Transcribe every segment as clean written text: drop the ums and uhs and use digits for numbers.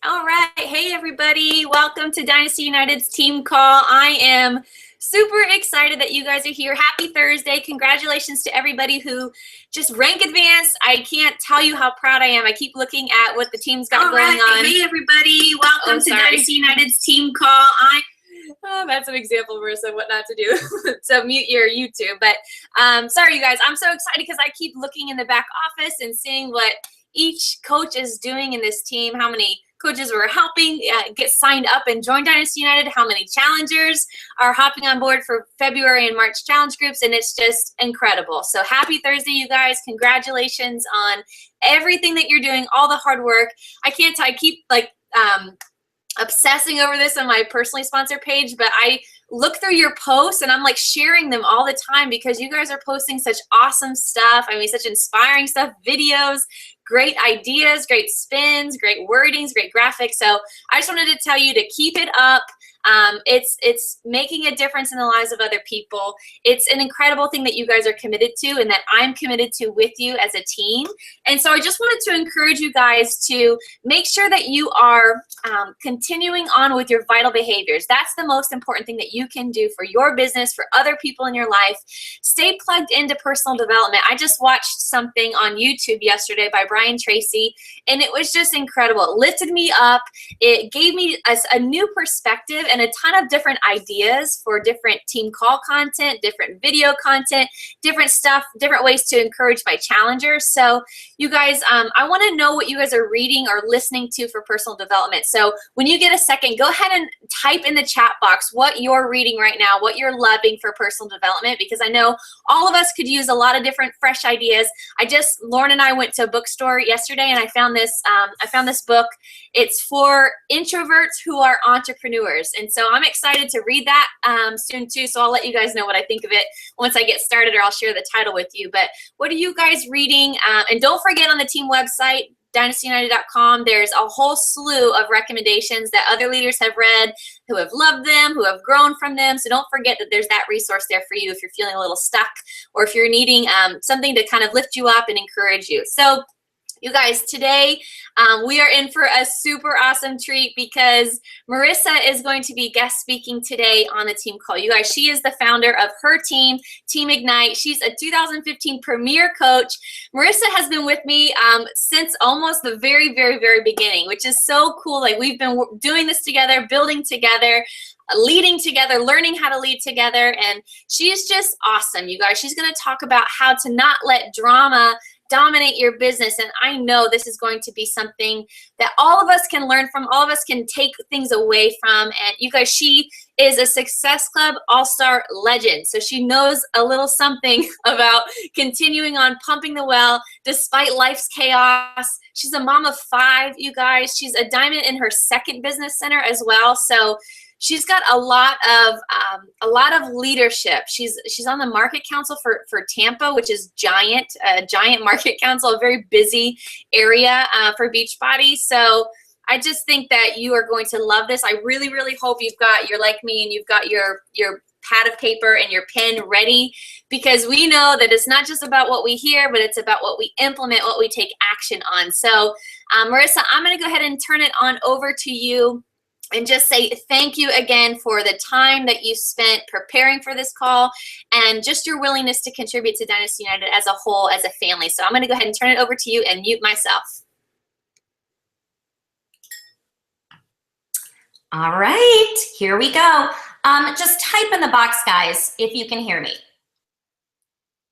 All right. Hey, everybody. Welcome to Dynasty United's team call. I am super excited that you guys are here. Happy Thursday. Congratulations to everybody who just rank advanced. I can't tell you how proud I am. I keep looking at what the team's got going on. Hey, everybody. Welcome to Dynasty United's team call. That's an example, Marissa, of what not to do. So mute your YouTube. But sorry, you guys. I'm so excited because I keep looking in the back office and seeing what each coach is doing in this team, how many coaches were helping get signed up and join Dynasty United, how many challengers are hopping on board for February and March challenge groups, and it's just incredible. So happy Thursday, you guys. Congratulations on everything that you're doing, all the hard work. I can't tell, I keep obsessing over this on my personally sponsored page, but I look through your posts and I'm like sharing them all the time because you guys are posting such awesome stuff. I mean, such inspiring stuff, videos, great ideas, great spins, great wordings, great graphics. So I just wanted to tell you to keep it up. It's making a difference in the lives of other people. It's an incredible thing that you guys are committed to and that I'm committed to with you as a team. And so I just wanted to encourage you guys to make sure that you are continuing on with your vital behaviors. That's the most important thing that you can do for your business, for other people in your life. Stay plugged into personal development. I just watched something on YouTube yesterday by Brian Tracy, and it was just incredible. It lifted me up. It gave me a new perspective and a ton of different ideas for different team call content, different video content, different stuff, different ways to encourage my challengers. So you guys, I want to know what you guys are reading or listening to for personal development. So when you get a second, go ahead and type in the chat box what you're reading right now, what you're loving for personal development, because I know all of us could use a lot of different fresh ideas. Lauren and I went to a bookstore yesterday and I found this book. It's for introverts who are entrepreneurs. And so I'm excited to read that soon too. So I'll let you guys know what I think of it once I get started, or I'll share the title with you. But what are you guys reading? And don't forget, on the team website, dynastyunited.com, there's a whole slew of recommendations that other leaders have read, who have loved them, who have grown from them. So don't forget that there's that resource there for you if you're feeling a little stuck or if you're needing something to kind of lift you up and encourage you. So you guys, today we are in for a super awesome treat because Marissa is going to be guest speaking today on the team call. You guys, she is the founder of her team, Team Ignite. She's a 2015 premier coach. Marissa has been with me since almost the very, very, very beginning, which is so cool. Like, we've been doing this together, building together, leading together, learning how to lead together, and she's just awesome, you guys. She's going to talk about how to not let drama dominate your business. And I know this is going to be something that all of us can learn from, all of us can take things away from. And you guys, she is a Success Club All-Star legend. So she knows a little something about continuing on pumping the well despite life's chaos. She's a mom of 5, you guys. She's a diamond in her second business center as well. So she's got a lot of leadership. She's on the market council for Tampa, which is a giant market council, a very busy area for Beachbody. So I just think that you are going to love this. I really, really hope you're like me and you've got your pad of paper and your pen ready, because we know that it's not just about what we hear, but it's about what we implement, what we take action on. So Marissa, I'm going to go ahead and turn it on over to you and just say thank you again for the time that you spent preparing for this call and just your willingness to contribute to Dynasty United as a whole, as a family. So I'm going to go ahead and turn it over to you and mute myself. All right, here we go. Just type in the box, guys, if you can hear me.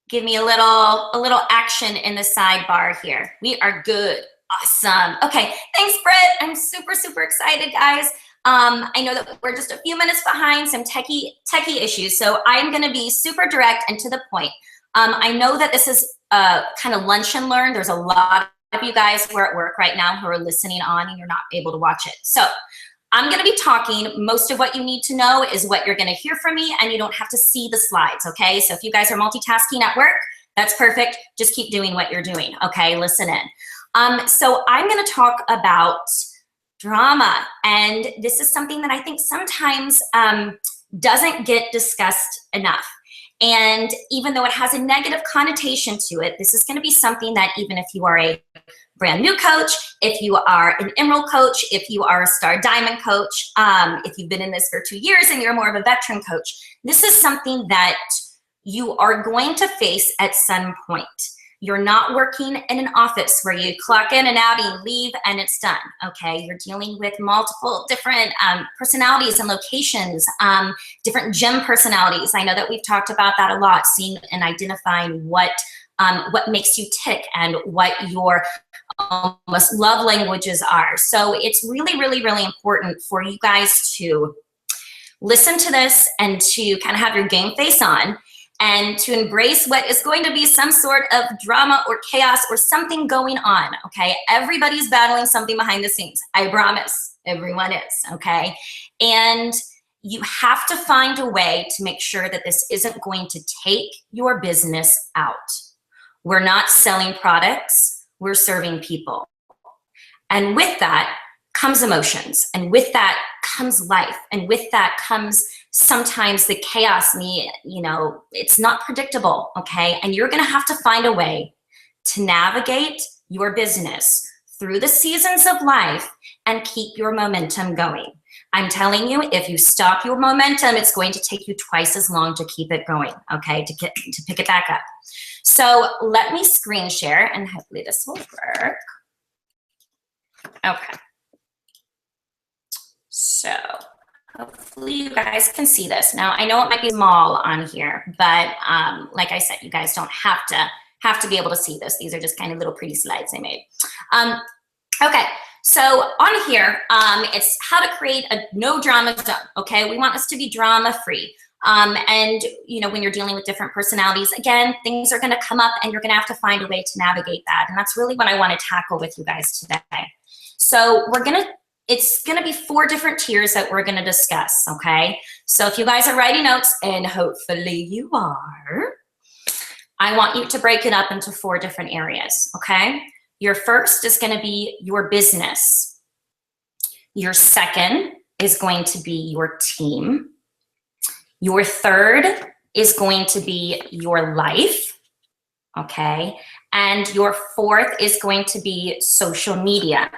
Give me a little action in the sidebar here. We are good. Awesome. Okay, thanks, Britt. I'm super, super excited, guys. I know that we're just a few minutes behind some techie issues, so I'm going to be super direct and to the point. I know that this is kind of lunch and learn. There's a lot of you guys who are at work right now who are listening on and you're not able to watch it. So I'm going to be talking. Most of what you need to know is what you're going to hear from me, and you don't have to see the slides, okay? So if you guys are multitasking at work, that's perfect. Just keep doing what you're doing, okay? Listen in. So I'm going to talk about drama, and this is something that I think sometimes doesn't get discussed enough. And even though it has a negative connotation to it, this is going to be something that even if you are a brand new coach, if you are an emerald coach, if you are a star diamond coach, if you've been in this for 2 years and you're more of a veteran coach, this is something that you are going to face at some point. You're not working in an office where you clock in and out and you leave and it's done, okay? You're dealing with multiple different personalities and locations, different gym personalities. I know that we've talked about that a lot, seeing and identifying what makes you tick and what your almost love languages are. So it's really, really, really important for you guys to listen to this and to kind of have your game face on, and to embrace what is going to be some sort of drama or chaos or something going on, okay? Everybody's battling something behind the scenes. I promise, everyone is, okay? And you have to find a way to make sure that this isn't going to take your business out. We're not selling products, we're serving people. And with that comes emotions, and with that comes life, and with that comes sometimes the chaos. It's not predictable, okay? And you're gonna have to find a way to navigate your business through the seasons of life and keep your momentum going. I'm telling you, if you stop your momentum, it's going to take you twice as long to keep it going, okay, to pick it back up. So let me screen share, and hopefully this will work. Okay. So hopefully you guys can see this. Now, I know it might be small on here, but like I said, you guys don't have to be able to see this. These are just kind of little pretty slides I made. Okay, so on here, it's how to create a no drama zone, okay? We want this to be drama free. And when you're dealing with different personalities, again, things are gonna come up and you're gonna have to find a way to navigate that. And that's really what I wanna tackle with you guys today. So it's gonna be 4 different tiers that we're gonna discuss, okay? So if you guys are writing notes, and hopefully you are, I want you to break it up into 4 different areas, okay? Your first is gonna be your business. Your second is going to be your team. Your third is going to be your life, okay? And your fourth is going to be social media.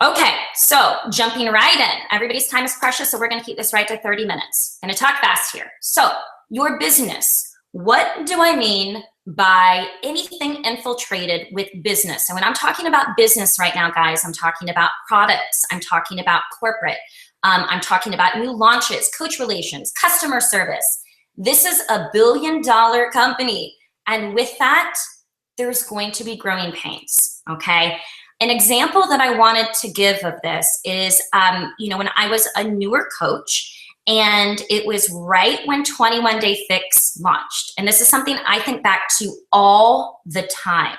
Okay, so jumping right in. Everybody's time is precious, so we're gonna keep this right to 30 minutes. I'm gonna talk fast here. So, your business. What do I mean by anything infiltrated with business? And when I'm talking about business right now, guys, I'm talking about products, I'm talking about corporate, I'm talking about new launches, coach relations, customer service. This is a billion-dollar company. And with that, there's going to be growing pains, okay? An example that I wanted to give of this is, when I was a newer coach, and it was right when 21 Day Fix launched. And this is something I think back to all the time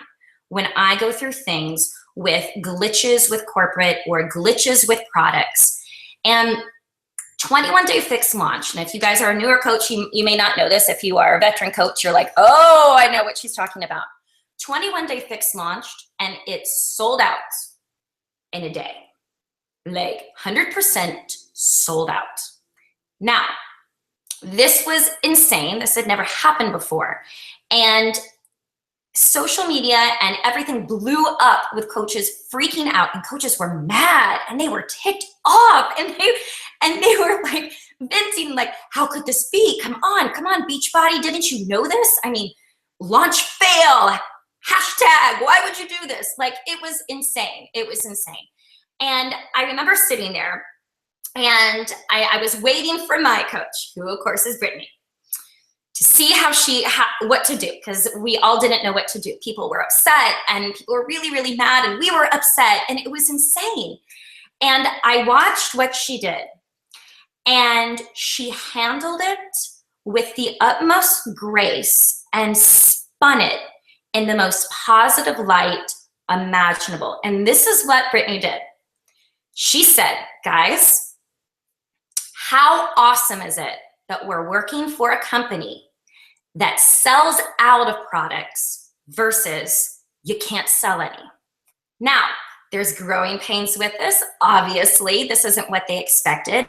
when I go through things with glitches with corporate or glitches with products. And 21 Day Fix launched. And if you guys are a newer coach, you may not know this. If you are a veteran coach, you're like, oh, I know what she's talking about. 21 Day Fix launched and it sold out in a day. Like 100% sold out. Now, this was insane. This had never happened before. And social media and everything blew up with coaches freaking out, and coaches were mad and they were ticked off, and they were like venting, like, how could this be? Come on, Beachbody, didn't you know this? I mean, launch fail, hashtag, why would you do this? Like, it was insane. It was insane. And I remember sitting there, and I was waiting for my coach, who of course is Brittany, to see what to do, because we all didn't know what to do. People were upset and people were really, really mad, and we were upset, and it was insane. And I watched what she did, and she handled it with the utmost grace and spun it in the most positive light imaginable. And this is what Brittany did. She said, guys, how awesome is it that we're working for a company that sells out of products versus you can't sell any? Now, there's growing pains with this. Obviously, this isn't what they expected,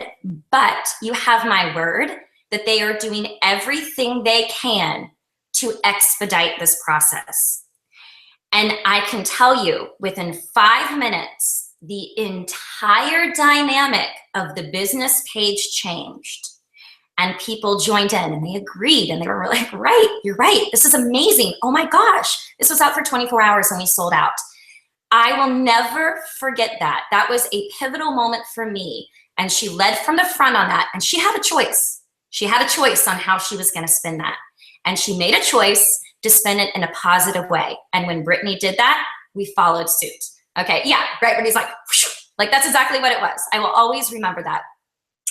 but you have my word that they are doing everything they can to expedite this process. And I can tell you, within 5 minutes, the entire dynamic of the business page changed. And people joined in and they agreed and they were like, right, you're right. This is amazing. Oh my gosh. This was out for 24 hours and we sold out. I will never forget that. That was a pivotal moment for me. And she led from the front on that. And she had a choice. She had a choice on how she was going to spin that. And she made a choice to spin it in a positive way. And when Brittany did that, we followed suit. Okay, yeah, right. Brittany's like that's exactly what it was. I will always remember that.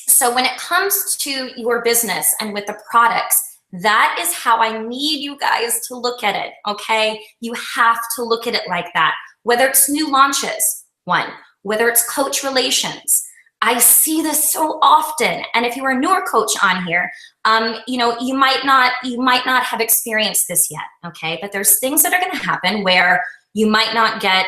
So when it comes to your business and with the products, that is how I need you guys to look at it, okay? You have to look at it like that. Whether it's new launches, one, whether it's coach relations. I see this so often. And if you're a newer coach on here, you might not have experienced this yet, okay? But there's things that are gonna happen where you might not get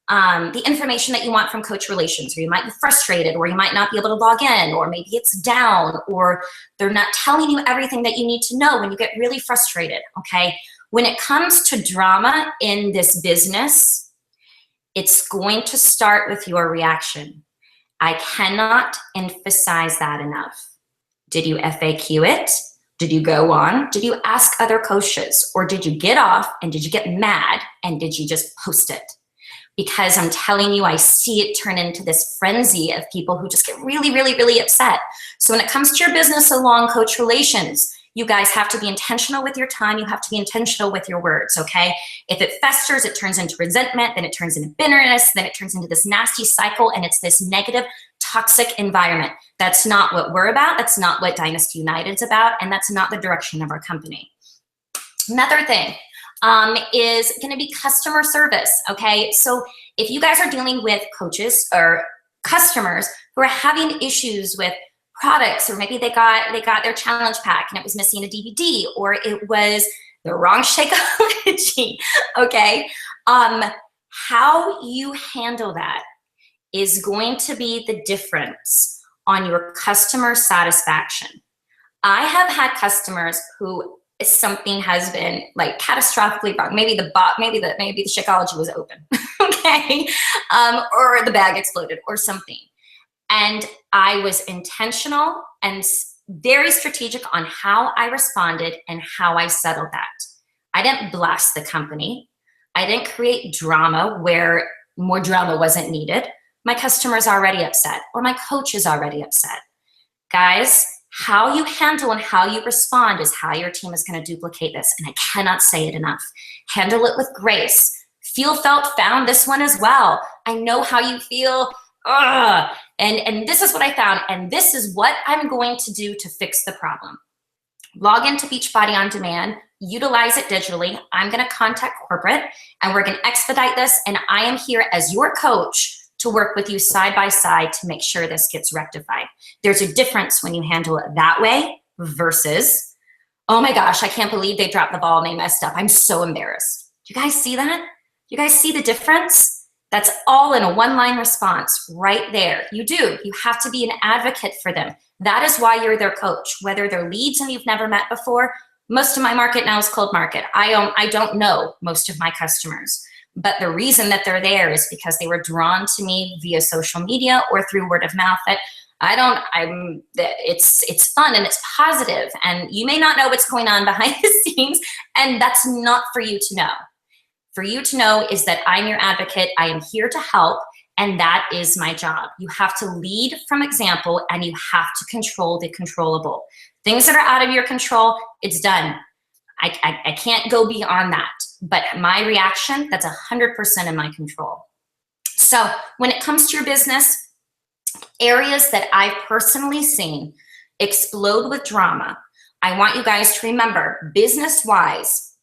the information that you want from coach relations, or you might be frustrated, or you might not be able to log in, or maybe it's down, or they're not telling you everything that you need to know when you get really frustrated, okay? When it comes to drama in this business, it's going to start with your reaction. I cannot emphasize that enough. Did you FAQ it? Did you go on? Did you ask other coaches? Or did you get off and did you get mad and did you just post it? Because I'm telling you, I see it turn into this frenzy of people who just get really, really, really upset. So when it comes to your business along coach relations, you guys have to be intentional with your time. You have to be intentional with your words, okay? If it festers, it turns into resentment, then it turns into bitterness, then it turns into this nasty cycle, and it's this negative, toxic environment. That's not what we're about. That's not what Dynasty United's about, and that's not the direction of our company. Another thing is going to be customer service, okay? So if you guys are dealing with coaches or customers who are having issues with products, or maybe they got their challenge pack and it was missing a DVD, or it was the wrong Shakeology, okay? How you handle that is going to be the difference on your customer satisfaction. I have had customers who something has been like catastrophically wrong. Maybe the Shakeology was open, okay? Or the bag exploded or something. And I was intentional and very strategic on how I responded and how I settled that. I didn't blast the company. I didn't create drama where more drama wasn't needed. My customer's already upset, or my coach is already upset. Guys, how you handle and how you respond is how your team is going to duplicate this. And I cannot say it enough. Handle it with grace. Feel, felt, found this one as well. I know how you feel. And this is what I found. And this is what I'm going to do to fix the problem. Log into Beachbody On Demand. Utilize it digitally. I'm going to contact corporate and we're going to expedite this. And I am here as your coach to work with you side by side to make sure this gets rectified. There's a difference when you handle it that way versus, oh my gosh, I can't believe they dropped the ball and they messed up. I'm so embarrassed. Do you guys see that? You guys see the difference? That's all in a one-line response right there. You do. You have to be an advocate for them. That is why you're their coach. Whether they're leads and you've never met before, most of my market now is cold market. I don't know most of my customers. But the reason that they're there is because they were drawn to me via social media or through word of mouth. That it's fun and it's positive, and you may not know what's going on behind the scenes, and that's not for you to know. For you to know is that I'm your advocate. I am here to help, and that is my job. You have to lead from example, and you have to control the controllable. Things that are out of your control, it's done. I can't go beyond that. But my reaction, that's 100% in my control. So when it comes to your business, areas that I've personally seen explode with drama, I want you guys to remember, business-wise,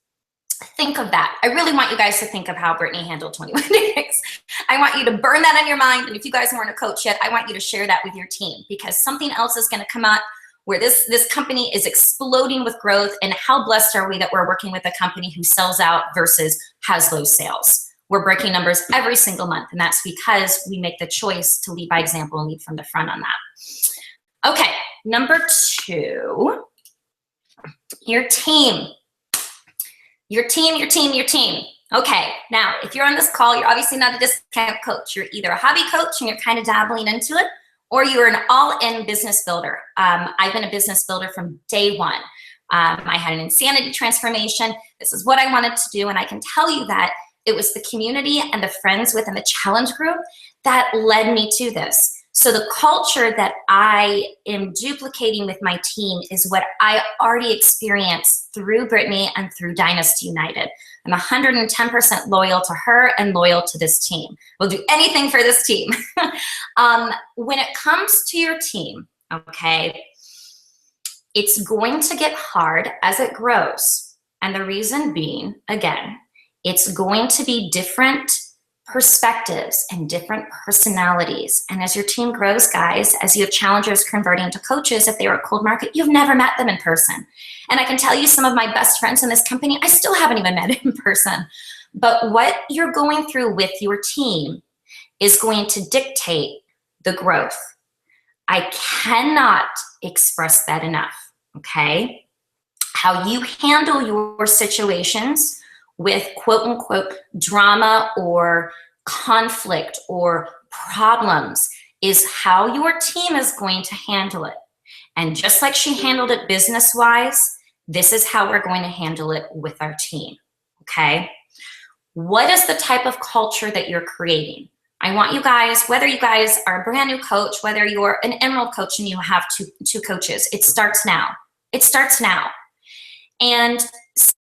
think of that. I really want you guys to think of how Brittany handled 21 days. I want you to burn that in your mind. And if you guys weren't a coach yet, I want you to share that with your team, because something else is going to come up where this company is exploding with growth. And how blessed are we that we're working with a company who sells out versus has low sales. We're breaking numbers every single month. And that's because we make the choice to lead by example and lead from the front on that. Okay, number 2, your team. Your team. Okay, now if you're on this call, you're obviously not a discount coach. You're either a hobby coach and you're kind of dabbling into it, or you're an all-in business builder. I've been a business builder from day one. I had an insanity transformation. This is what I wanted to do, and I can tell you that it was the community and the friends within the challenge group that led me to this. So the culture that I am duplicating with my team is what I already experienced through Brittany and through Dynasty United. I'm 110% loyal to her and loyal to this team. We'll do anything for this team. When it comes to your team, okay, it's going to get hard as it grows. And the reason being, again, it's going to be different perspectives and different personalities. And as your team grows, guys, as you have challengers converting to coaches, if they are a cold market, you've never met them in person. And I can tell you some of my best friends in this company, I still haven't even met in person. But what you're going through with your team is going to dictate the growth. I cannot express that enough, okay? How you handle your situations with quote unquote drama or conflict or problems is how your team is going to handle it. And just like she handled it business-wise, this is how we're going to handle it with our team, okay? What is the type of culture that you're creating? I want you guys, whether you guys are a brand new coach, whether you're an emerald coach and you have two coaches, it starts now. It starts now. And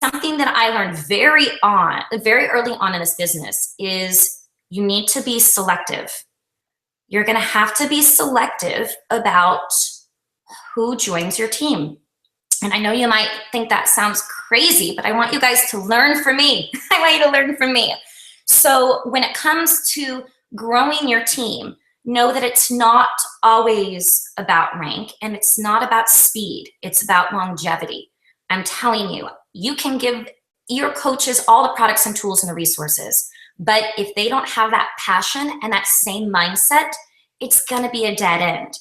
something that I learned very early on in this business is you need to be selective. You're going to have to be selective about who joins your team. And I know you might think that sounds crazy, but I want you guys to learn from me. I want you to learn from me. So when it comes to growing your team, know that it's not always about rank and it's not about speed. It's about longevity. I'm telling you, you can give your coaches all the products and tools and the resources, but if they don't have that passion and that same mindset, it's gonna be a dead end.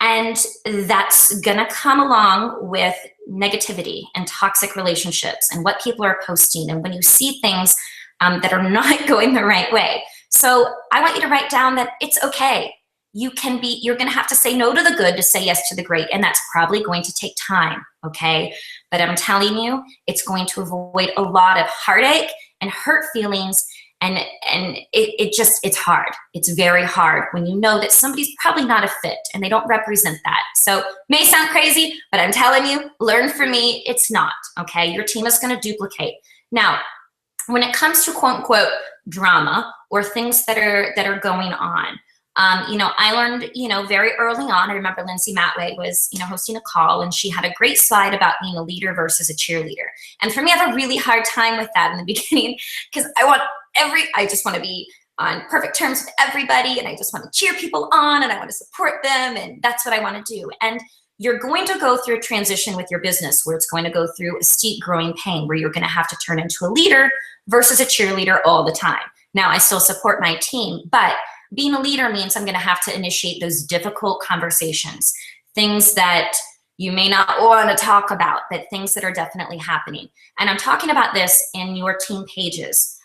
And that's gonna come along with negativity and toxic relationships and what people are posting and when you see things that are not going the right way. So I want you to write down that it's okay. You're gonna have to say no to the good to say yes to the great, and that's probably going to take time, okay? But I'm telling you, it's going to avoid a lot of heartache and hurt feelings, and it's hard. It's very hard when you know that somebody's probably not a fit and they don't represent that. So may sound crazy, but I'm telling you, learn from me, it's not, okay? Your team is gonna duplicate. Now, when it comes to quote unquote drama or things that are going on, I learned, very early on, I remember Lindsay Matway was, hosting a call and she had a great slide about being a leader versus a cheerleader. And for me, I have a really hard time with that in the beginning because I just want to be on perfect terms with everybody and I just want to cheer people on and I want to support them and that's what I want to do. And you're going to go through a transition with your business where it's going to go through a steep growing pain where you're going to have to turn into a leader versus a cheerleader all the time. Now, I still support my team, but being a leader means I'm going to have to initiate those difficult conversations, things that you may not want to talk about, but things that are definitely happening. And I'm talking about this in your team pages.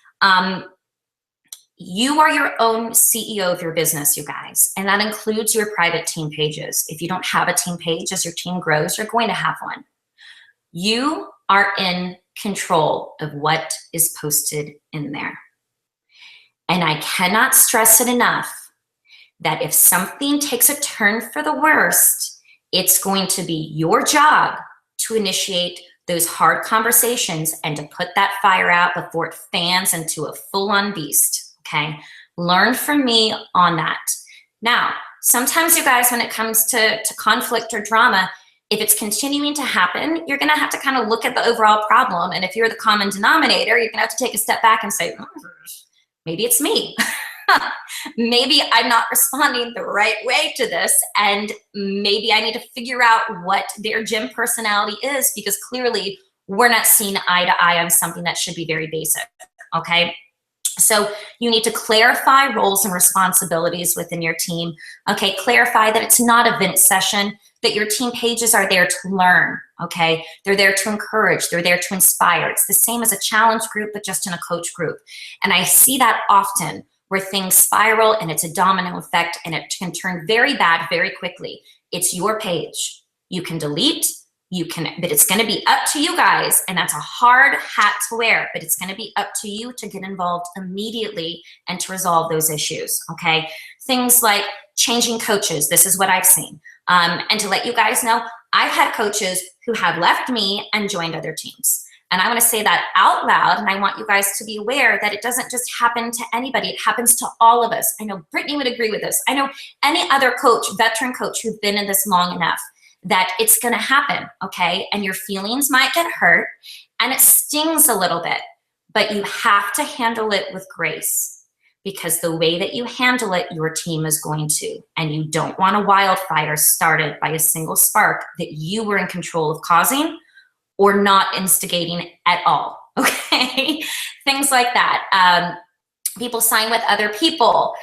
You are your own CEO of your business, you guys, and that includes your private team pages. If you don't have a team page, as your team grows, you're going to have one. You are in control of what is posted in there. And I cannot stress it enough that if something takes a turn for the worst, it's going to be your job to initiate those hard conversations and to put that fire out before it fans into a full-on beast, okay? Learn from me on that. Now, sometimes you guys, when it comes to conflict or drama, if it's continuing to happen, you're gonna have to kind of look at the overall problem. And if you're the common denominator, you're gonna have to take a step back and say, maybe it's me. Maybe I'm not responding the right way to this, and maybe I need to figure out what their gym personality is because clearly we're not seeing eye to eye on something that should be very basic, okay? So you need to clarify roles and responsibilities within your team. Okay, clarify that it's not a vent session, that your team pages are there to learn, okay? They're there to encourage, they're there to inspire. It's the same as a challenge group, but just in a coach group. And I see that often where things spiral and it's a domino effect and it can turn very bad very quickly. It's your page. You can delete, but it's gonna be up to you guys, and that's a hard hat to wear, but it's gonna be up to you to get involved immediately and to resolve those issues, okay? Things like changing coaches, this is what I've seen. And to let you guys know, I've had coaches who have left me and joined other teams. And I want to say that out loud, and I want you guys to be aware that it doesn't just happen to anybody, it happens to all of us. I know Brittany would agree with this. I know any other coach, veteran coach who's been in this long enough, that it's gonna happen, okay? And your feelings might get hurt and it stings a little bit, but you have to handle it with grace. Because the way that you handle it, your team is going to. And you don't want a wildfire started by a single spark that you were in control of causing or not instigating at all, okay? Things like that. People sign with other people.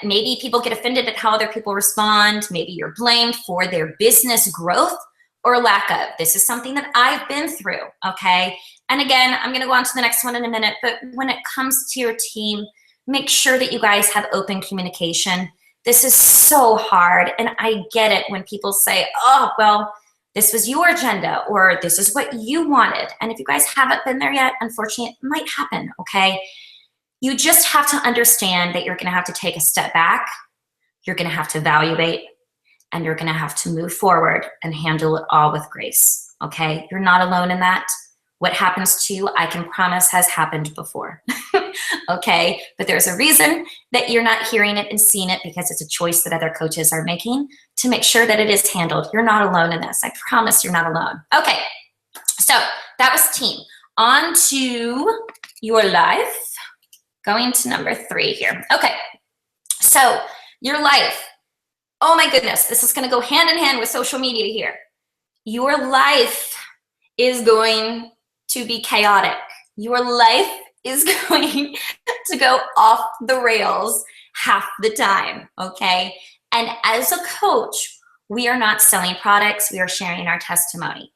Maybe people get offended at how other people respond. Maybe you're blamed for their business growth or lack of. This is something that I've been through, okay? And again, I'm gonna go on to the next one in a minute, but when it comes to your team, make sure that you guys have open communication. This is so hard, and I get it when people say, oh, well, this was your agenda, or this is what you wanted. And if you guys haven't been there yet, unfortunately, it might happen, okay? You just have to understand that you're gonna have to take a step back, you're gonna have to evaluate, and you're gonna have to move forward and handle it all with grace, okay? You're not alone in that. What happens to you, I can promise, has happened before, okay? But there's a reason that you're not hearing it and seeing it, because it's a choice that other coaches are making to make sure that it is handled. You're not alone in this. I promise you're not alone. Okay, so that was team. On to your life. Going to number 3 here. Okay, so your life. Oh my goodness, this is gonna go hand in hand with social media here. Your life is going to be chaotic. Your life is going to go off the rails half the time, okay? And as a coach, we are not selling products, we are sharing our testimony.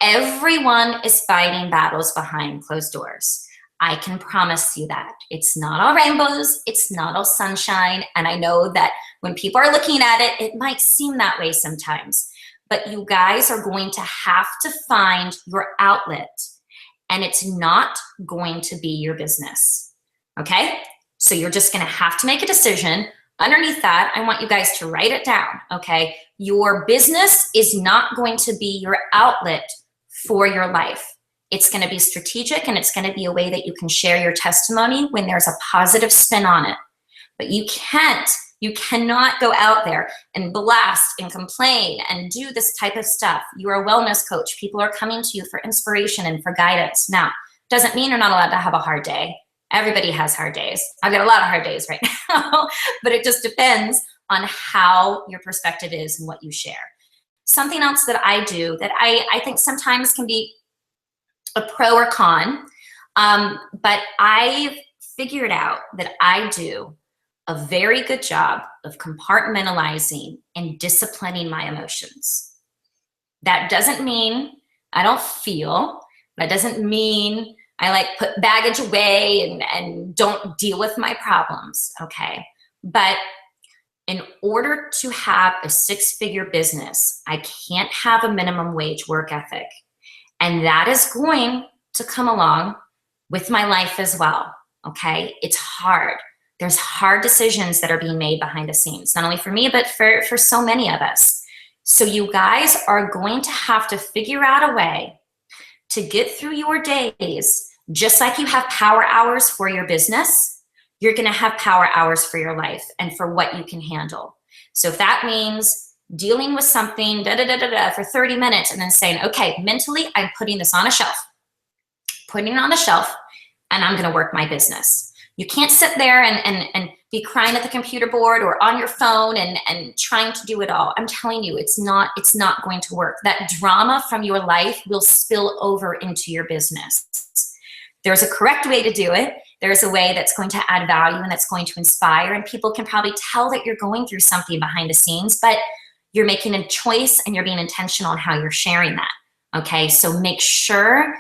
Everyone is fighting battles behind closed doors. I can promise you that. It's not all rainbows, it's not all sunshine, and I know that when people are looking at it, it might seem that way sometimes. But you guys are going to have to find your outlet, and it's not going to be your business, okay? So you're just gonna have to make a decision. Underneath that, I want you guys to write it down, okay? Your business is not going to be your outlet for your life. It's gonna be strategic, and it's gonna be a way that you can share your testimony when there's a positive spin on it. But you cannot go out there and blast and complain and do this type of stuff. You're a wellness coach. People are coming to you for inspiration and for guidance. Now, doesn't mean you're not allowed to have a hard day. Everybody has hard days. I've got a lot of hard days right now, but it just depends on how your perspective is and what you share. Something else that I do that I think sometimes can be a pro or con, but I've figured out that I do a very good job of compartmentalizing and disciplining my emotions. That doesn't mean I don't feel. That doesn't mean I like put baggage away and don't deal with my problems, okay? But in order to have a 6-figure business, I can't have a minimum wage work ethic. And that is going to come along with my life as well, okay? It's hard. There's hard decisions that are being made behind the scenes, not only for me, but for so many of us. So you guys are going to have to figure out a way to get through your days. Just like you have power hours for your business, you're gonna have power hours for your life and for what you can handle. So if that means dealing with something for 30 minutes and then saying, okay, mentally, I'm putting this on a shelf, putting it on the shelf, and I'm gonna work my business. You can't sit there and be crying at the computer board or on your phone and trying to do it all. I'm telling you, it's not going to work. That drama from your life will spill over into your business. There's a correct way to do it, There's a way that's going to add value and that's going to inspire, and people can probably tell that you're going through something behind the scenes, but you're making a choice and you're being intentional on how you're sharing that, okay? So make sure,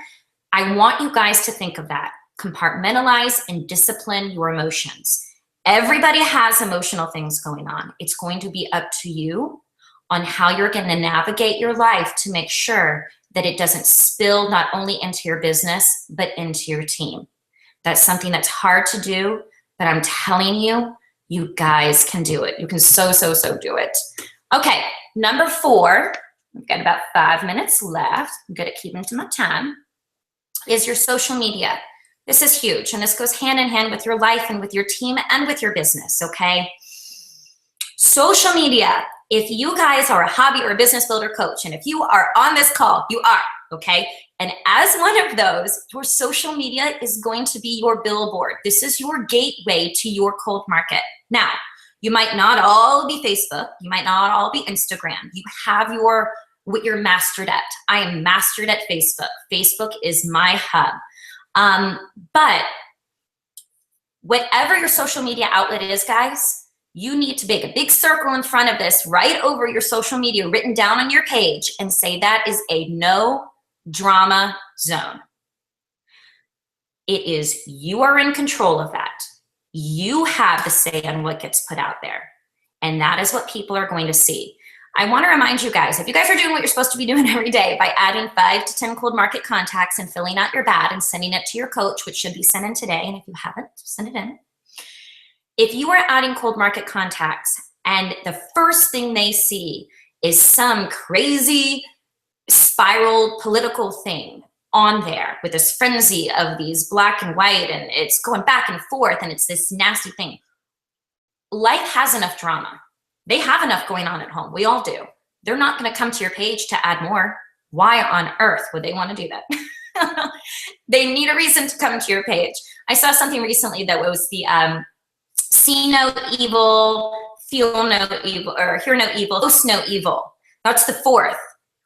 I want you guys to think of that. Compartmentalize and discipline your emotions. Everybody has emotional things going on. It's going to be up to you on how you're going to navigate your life to make sure that it doesn't spill not only into your business, but into your team. That's something that's hard to do, but I'm telling you, you guys can do it. You can so do it. Okay, number 4, we've got about 5 minutes left. I'm good at keeping to my time, is your social media. This is huge, and this goes hand in hand with your life and with your team and with your business, okay? Social media. If you guys are a hobby or a business builder coach, and if you are on this call, you are, okay? And as one of those, your social media is going to be your billboard. This is your gateway to your cold market. Now, you might not all be Facebook. You might not all be Instagram. You have what you're mastered at. I am mastered at Facebook. Facebook is my hub. But whatever your social media outlet is, guys, you need to make a big circle in front of this right over your social media written down on your page and say that is a no drama zone. It is, you are in control of that. You have the say on what gets put out there. And that is what people are going to see. I want to remind you guys, if you guys are doing what you're supposed to be doing every day by adding 5 to 10 cold market contacts and filling out your bad and sending it to your coach, which should be sent in today, and if you haven't, send it in. If you are adding cold market contacts and the first thing they see is some crazy spiral political thing on there with this frenzy of these black and white and it's going back and forth and it's this nasty thing, life has enough drama. They have enough going on at home. We all do. They're not going to come to your page to add more. Why on earth would they want to do that? They need a reason to come to your page. I saw something recently that was the see no evil, feel no evil, or hear no evil, post no evil. That's the 4th.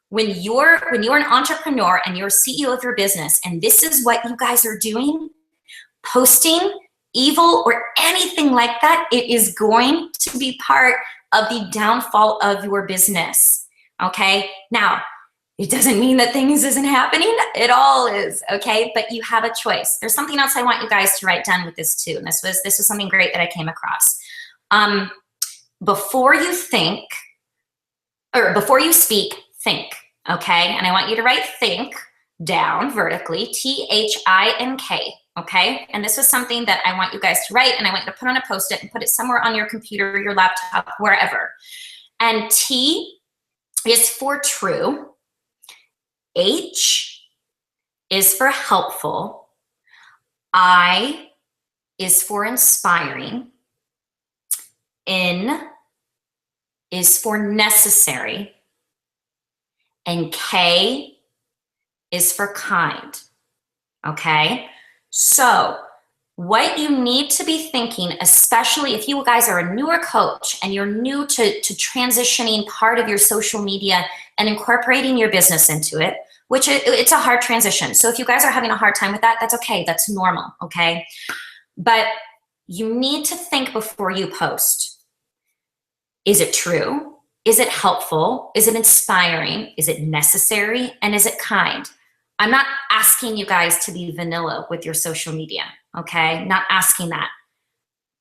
When you're an entrepreneur and you're CEO of your business, and this is what you guys are doing, posting evil or anything like that, it is going to be part of the downfall of your business, okay? Now, it doesn't mean that things isn't happening. It all is, okay? But you have a choice. There's something else I want you guys to write down with this too, and this was something great that I came across. Before you think, or before you speak, think, okay? And I want you to write think down vertically, T-H-I-N-K, okay? And this is something that I want you guys to write, and I want you to put on a Post-it and put it somewhere on your computer, your laptop, wherever. And T is for true. H is for helpful. I is for inspiring. N is for necessary. And K is for kind. Okay? So what you need to be thinking, especially if you guys are a newer coach and you're new to transitioning part of your social media and incorporating your business into it, which it's a hard transition. So if you guys are having a hard time with that, that's okay. That's normal, okay? But you need to think before you post. Is it true? Is it helpful? Is it inspiring? Is it necessary? And is it kind? I'm not asking you guys to be vanilla with your social media, okay? Not asking that.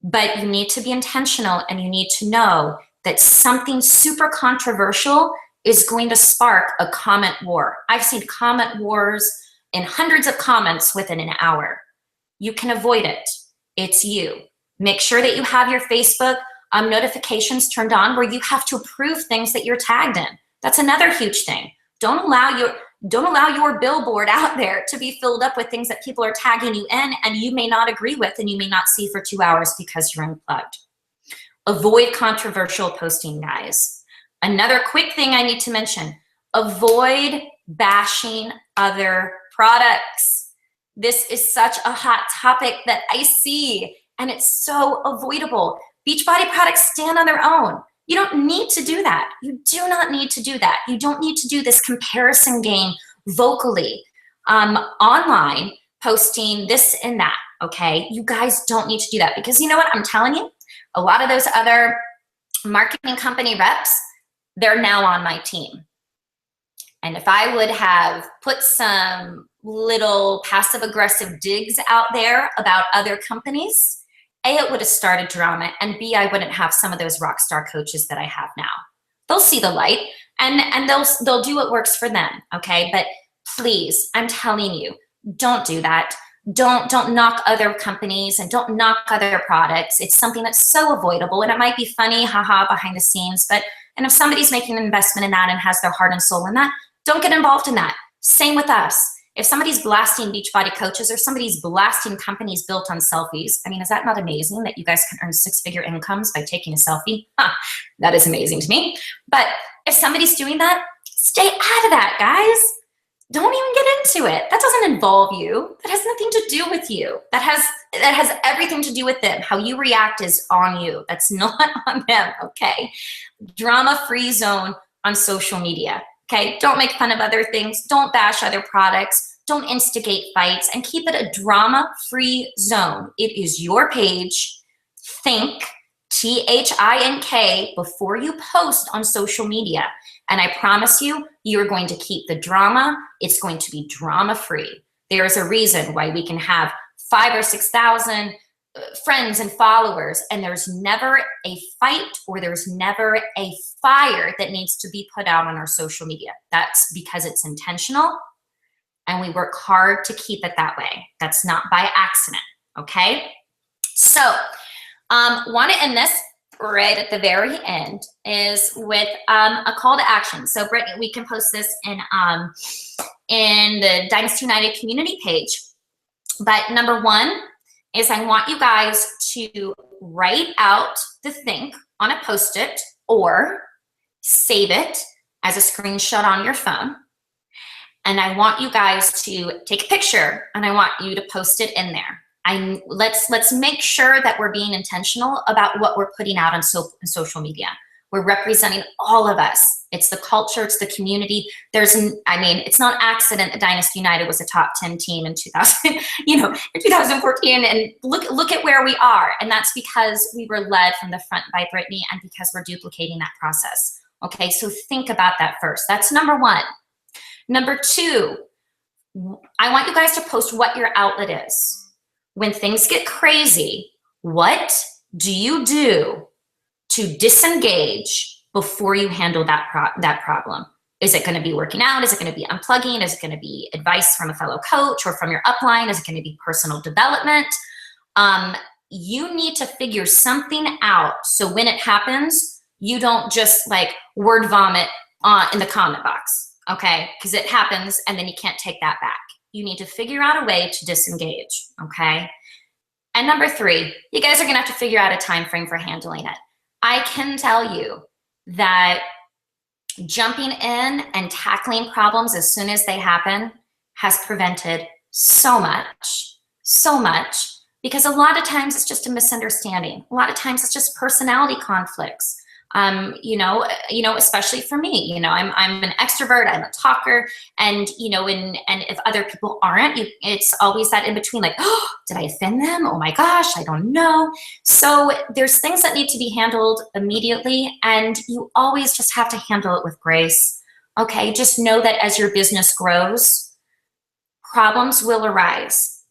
But you need to be intentional, and you need to know that something super controversial is going to spark a comment war. I've seen comment wars in hundreds of comments within an hour. You can avoid it. It's you. Make sure that you have your Facebook notifications turned on where you have to approve things that you're tagged in. That's another huge thing. Don't allow your billboard out there to be filled up with things that people are tagging you in and you may not agree with and you may not see for 2 hours because you're unplugged. Avoid controversial posting, guys. Another quick thing I need to mention, avoid bashing other products. This is such a hot topic that I see, and it's so avoidable. Beachbody products stand on their own. You don't need to do that. You do not need to do that. You don't need to do this comparison game vocally, online, posting this and that, okay? You guys don't need to do that, because you know what? I'm telling you, a lot of those other marketing company reps, they're now on my team. And if I would have put some little passive aggressive digs out there about other companies, A, it would have started drama, and B, I wouldn't have some of those rock star coaches that I have now. They'll see the light, and they'll do what works for them, okay? But please, I'm telling you, don't do that. Don't knock other companies, and don't knock other products. It's something that's so avoidable, and it might be funny, haha, behind the scenes, and if somebody's making an investment in that and has their heart and soul in that, don't get involved in that. Same with us. If somebody's blasting Beachbody coaches, or somebody's blasting companies built on selfies, I mean, is that not amazing that you guys can earn six-figure incomes by taking a selfie? That is amazing to me. But if somebody's doing that, stay out of that, guys. Don't even get into it. That doesn't involve you. That has nothing to do with you. That has everything to do with them. How you react is on you. That's not on them, okay? Drama-free zone on social media. Okay, don't make fun of other things. Don't bash other products. Don't instigate fights, and keep it a drama-free zone. It is your page. Think, THINK, before you post on social media. And I promise you, you're going to keep the drama. It's going to be drama-free. There is a reason why we can have 5,000 or 6,000 friends and followers, and there's never a fight, or there's never a fire that needs to be put out on our social media. That's because it's intentional, and we work hard to keep it that way. That's not by accident, okay? So want to end this right at the very end is with a call to action. So Brittany, we can post this in the Dynasty United community page. But number one is I want you guys to write out the think on a Post-it, or save it as a screenshot on your phone. And I want you guys to take a picture, and I want you to post it in there. Let's make sure that we're being intentional about what we're putting out on social media. We're representing all of us. It's the culture, it's the community. It's not accident that Dynasty United was a top 10 team in 2014. And look at where we are. And that's because we were led from the front by Brittany, and because we're duplicating that process. Okay, so think about that first. That's number one. Number two, I want you guys to post what your outlet is. When things get crazy, what do you do to disengage before you handle that problem? Is it going to be working out? Is it going to be unplugging? Is it going to be advice from a fellow coach or from your upline? Is it going to be personal development? You need to figure something out, so when it happens, you don't just like word vomit in the comment box, okay? Because it happens, and then you can't take that back. You need to figure out a way to disengage, okay? And number three, you guys are going to have to figure out a time frame for handling it. I can tell you that jumping in and tackling problems as soon as they happen has prevented so much, because a lot of times it's just a misunderstanding. A lot of times it's just personality conflicts. Especially for me, I'm an extrovert, I'm a talker, and if other people aren't, it's always that in between, like, oh, did I offend them? Oh my gosh, I don't know. So there's things that need to be handled immediately, and you always just have to handle it with grace. Okay, just know that as your business grows, problems will arise,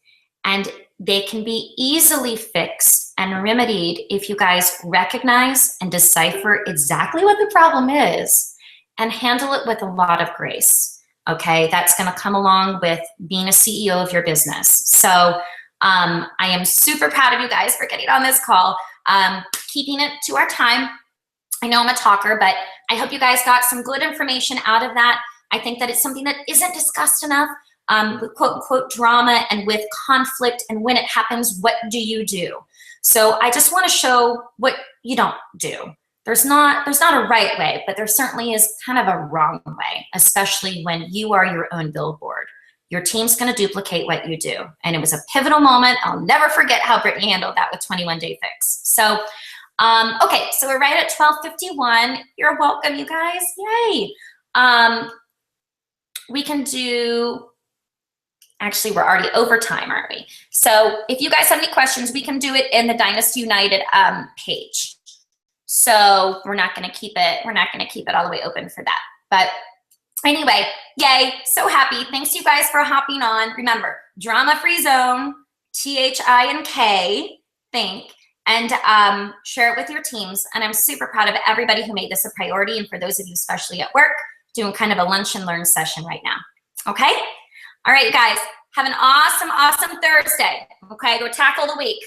and they can be easily fixed and remedied if you guys recognize and decipher exactly what the problem is and handle it with a lot of grace. Okay, that's going to come along with being a CEO of your business. So I am super proud of you guys for getting on this call, keeping it to our time. I know I'm a talker, but I hope you guys got some good information out of that. I think that it's something that isn't discussed enough. With quote unquote drama and with conflict, and when it happens, what do you do? So I just want to show what you don't do. There's not a right way, but there certainly is kind of a wrong way, especially when you are your own billboard. Your team's going to duplicate what you do. And it was a pivotal moment. I'll never forget how Brittany handled that with 21 Day Fix. So, okay, so we're right at 12:51. You're welcome, you guys. Yay. We can do Actually, we're already over time, aren't we? So if you guys have any questions, we can do it in the Dynasty United page. So we're not going to keep it all the way open for that. But anyway, yay, so happy. Thanks you guys for hopping on. Remember, drama-free zone, THINK, think, and share it with your teams. And I'm super proud of everybody who made this a priority, and for those of you especially at work, doing kind of a lunch and learn session right now. Okay? All right, guys, have an awesome, awesome Thursday. Okay, go tackle the week.